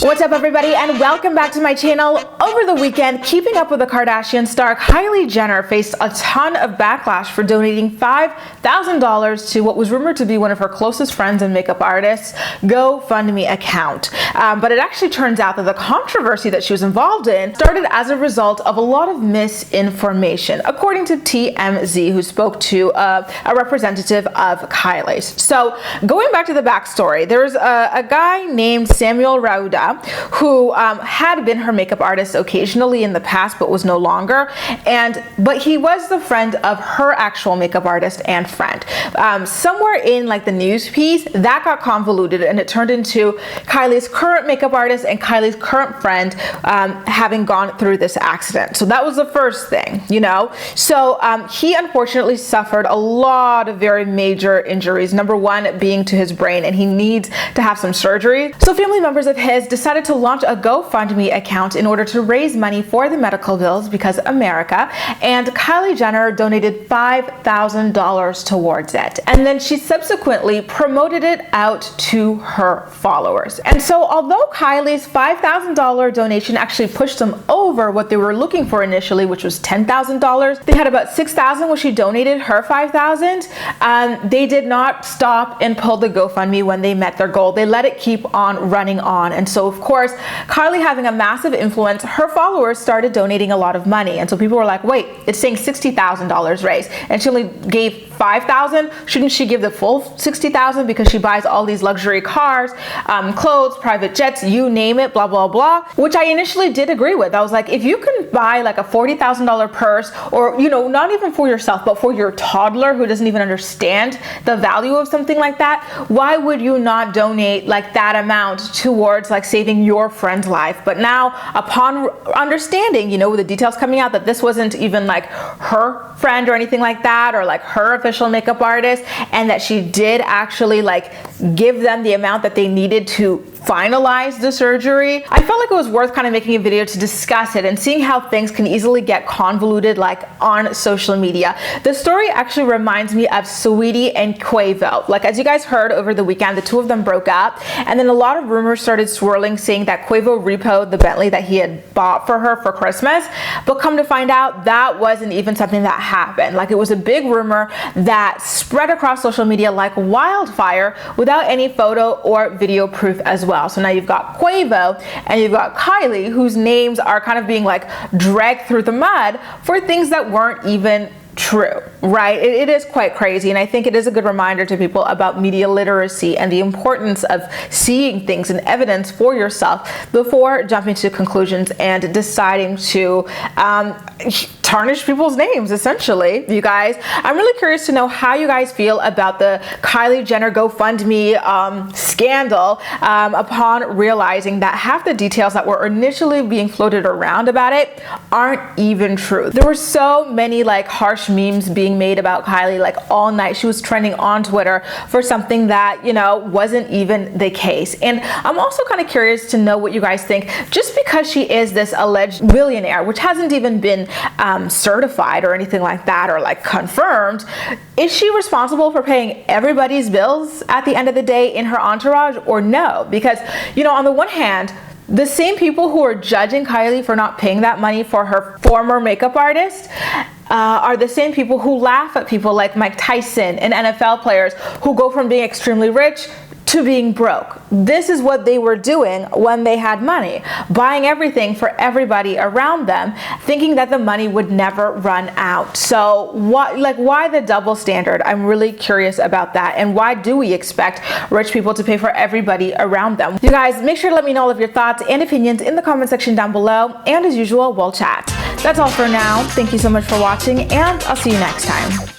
What's up, everybody, and welcome back to my channel. Over the weekend, Keeping Up with the Kardashians star Kylie Jenner faced a ton of backlash for donating $5,000 to what was rumored to be one of her closest friends and makeup artists' GoFundMe account. But it actually turns out that the controversy that she was involved in started as a result of a lot of misinformation, according to TMZ, who spoke to a representative of Kylie's. So going back to the backstory, there's a guy named Samuel Rauda who had been her makeup artist occasionally in the past but was no longer, but he was the friend of her actual makeup artist and friend. Somewhere in like the news piece that got convoluted and it turned into Kylie's current makeup artist and Kylie's current friend having gone through this accident. So that was the first thing, you know. So he unfortunately suffered a lot of very major injuries, number one being to his brain, and he needs to have some surgery. So family members of his decided to launch a GoFundMe account in order to raise money for the medical bills because America, and Kylie Jenner donated $5,000 towards it. And then she subsequently promoted it out to her followers. And so although Kylie's $5,000 donation actually pushed them over what they were looking for initially, which was $10,000, they had about $6,000 when she donated her $5,000. They did not stop and pull the GoFundMe when they met their goal. They let it keep on running on. And so of course, Kylie having a massive influence, her followers started donating a lot of money. And so people were like, wait, it's saying $60,000 raised and she only gave $5,000. Shouldn't she give the full $60,000 because she buys all these luxury cars, clothes, private jets, you name it, blah, blah, blah, which I initially did agree with. I was like, if you can buy like a $40,000 purse, or, you know, not even for yourself, but for your toddler who doesn't even understand the value of something like that, why would you not donate like that amount towards like saving your friend's life? But now upon understanding, you know, with the details coming out that this wasn't even like her friend or anything like that, or like her official makeup artist, and that she did actually like give them the amount that they needed to finalize the surgery, I felt like it was worth kind of making a video to discuss it and seeing how things can easily get convoluted like on social media. The story actually reminds me of Saweetie and Quavo. Like, as you guys heard over the weekend, the two of them broke up, and then a lot of rumors started swirling saying that Quavo repoed the Bentley that he had bought for her for Christmas, but come to find out that wasn't even something that happened. Like, it was a big rumor that spread across social media like wildfire without any photo or video proof as well. So now you've got Quavo and you've got Kylie, whose names are kind of being like dragged through the mud for things that weren't even true, right? It is quite crazy, and I think it is a good reminder to people about media literacy and the importance of seeing things and evidence for yourself before jumping to conclusions and deciding to tarnish people's names, essentially. You guys, I'm really curious to know how you guys feel about the Kylie Jenner GoFundMe scandal upon realizing that half the details that were initially being floated around about it aren't even true. There were so many like harsh memes being made about Kylie like all night. She was trending on Twitter for something that, you know, wasn't even the case. And I'm also kind of curious to know what you guys think. Just because she is this alleged billionaire, which hasn't even been certified or anything like that, or like confirmed, is she responsible for paying everybody's bills at the end of the day in her entourage, or no? Because, you know, on the one hand, the same people who are judging Kylie for not paying that money for her former makeup artist are the same people who laugh at people like Mike Tyson and NFL players who go from being extremely rich to being broke. This is what they were doing when they had money, buying everything for everybody around them, thinking that the money would never run out. So why the double standard? I'm really curious about that. And why do we expect rich people to pay for everybody around them? You guys, make sure to let me know all of your thoughts and opinions in the comment section down below. And as usual, we'll chat. That's all for now. Thank you so much for watching, and I'll see you next time.